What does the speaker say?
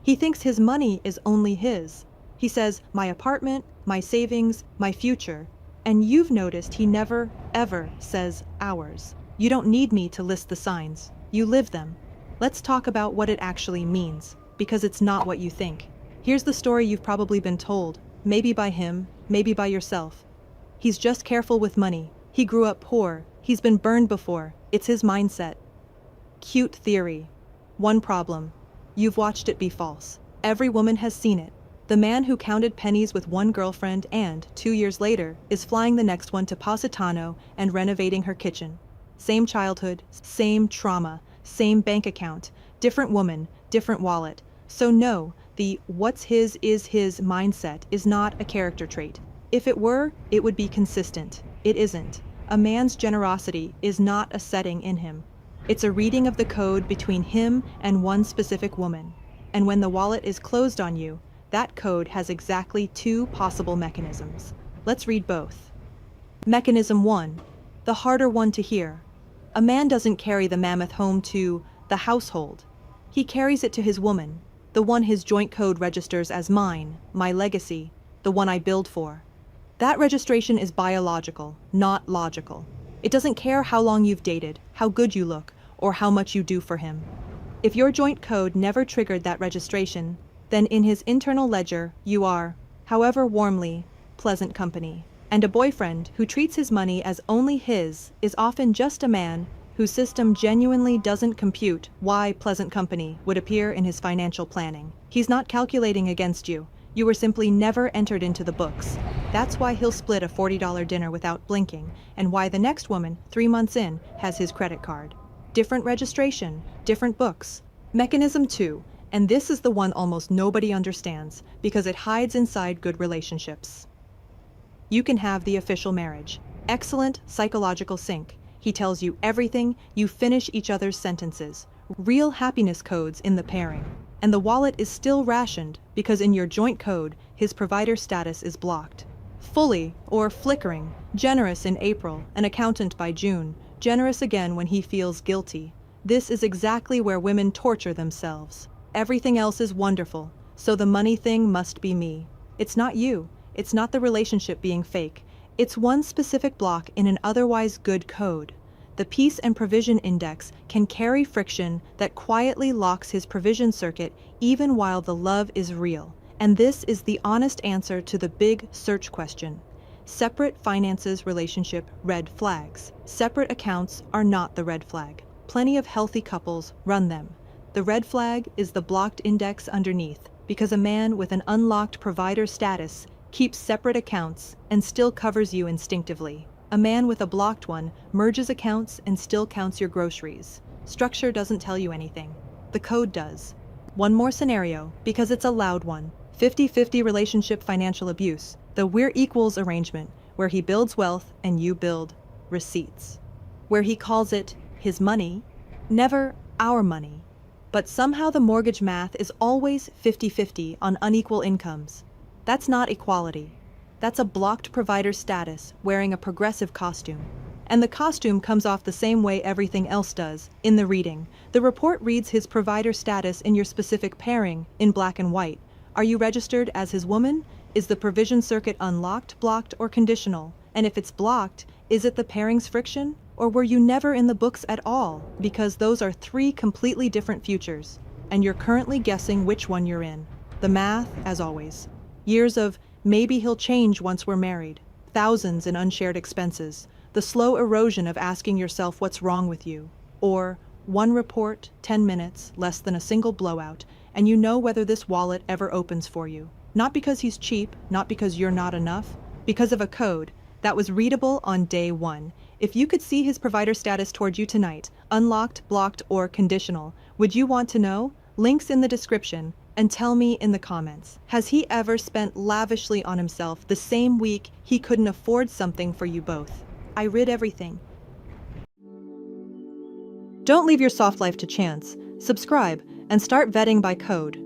He thinks his money is only his. He says, my apartment, my savings, my future. And you've noticed he never, ever says ours. You don't need me to list the signs. You live them. Let's talk about what it actually means, because it's not what you think. Here's the story you've probably been told, maybe by him, maybe by yourself. He's just careful with money. He grew up poor. He's been burned before. It's his mindset. Cute theory. One problem. You've watched it be false. Every woman has seen it. The man who counted pennies with one girlfriend and, 2 years later, is flying the next one to Positano and renovating her kitchen. Same childhood, same trauma, same bank account, different woman, different wallet. So no, the what's his is his mindset is not a character trait. If it were, it would be consistent. It isn't. A man's generosity is not a setting in him. It's a reading of the code between him and one specific woman. And when the wallet is closed on you, that code has exactly 2 possible mechanisms. Let's read both. Mechanism 1, the harder one to hear. A man doesn't carry the mammoth home to the household. He carries it to his woman, the one his joint code registers as mine, my legacy, the one I build for. That registration is biological, not logical. It doesn't care how long you've dated, how good you look, or how much you do for him. If your joint code never triggered that registration, then in his internal ledger you are, however warmly, pleasant company. And a boyfriend who treats his money as only his is often just a man whose system genuinely doesn't compute why pleasant company would appear in his financial planning. He's not calculating against you. You were simply never entered into the books. That's why he'll split a $40 dinner without blinking, and why the next woman, 3 months in, has his credit card. Different registration, different books. Mechanism 2, and this is the one almost nobody understands because it hides inside good relationships. You can have the official marriage. Excellent psychological sync. He tells you everything, you finish each other's sentences. Real happiness codes in the pairing. And the wallet is still rationed because in your joint code, his provider status is blocked. Fully, or flickering, generous in April, an accountant by June, generous again when he feels guilty. This is exactly where women torture themselves. Everything else is wonderful, so the money thing must be me. It's not you. It's not the relationship being fake. It's one specific block in an otherwise good code. The peace and provision index can carry friction that quietly locks his provision circuit even while the love is real. And this is the honest answer to the big search question. Separate finances relationship red flags. Separate accounts are not the red flag. Plenty of healthy couples run them. The red flag is the blocked index underneath, because a man with an unlocked provider status keeps separate accounts and still covers you instinctively. A man with a blocked one merges accounts and still counts your groceries. Structure doesn't tell you anything. The code does. One more scenario, because it's a loud one. 50-50 relationship financial abuse, the we're equals arrangement, where he builds wealth and you build receipts. Where he calls it his money, never our money. But somehow the mortgage math is always 50-50 on unequal incomes. That's not equality. That's a blocked provider status wearing a progressive costume. And the costume comes off the same way everything else does, in the reading. The report reads his provider status in your specific pairing, in black and white. Are you registered as his woman? Is the provision circuit unlocked, blocked, or conditional? And if it's blocked, is it the pairing's friction? Or were you never in the books at all? Because those are 3 completely different futures, and you're currently guessing which one you're in. The math, as always. Years of maybe he'll change once we're married. Thousands in unshared expenses. The slow erosion of asking yourself what's wrong with you. Or 1 report, 10 minutes, less than a single blowout, and you know whether this wallet ever opens for you. Not because he's cheap, not because you're not enough, because of a code that was readable on day 1. If you could see his provider status toward you tonight, unlocked, blocked, or conditional, would you want to know? Links in the description, and tell me in the comments. Has he ever spent lavishly on himself the same week he couldn't afford something for you both? I read everything. Don't leave your soft life to chance. Subscribe and start vetting by code.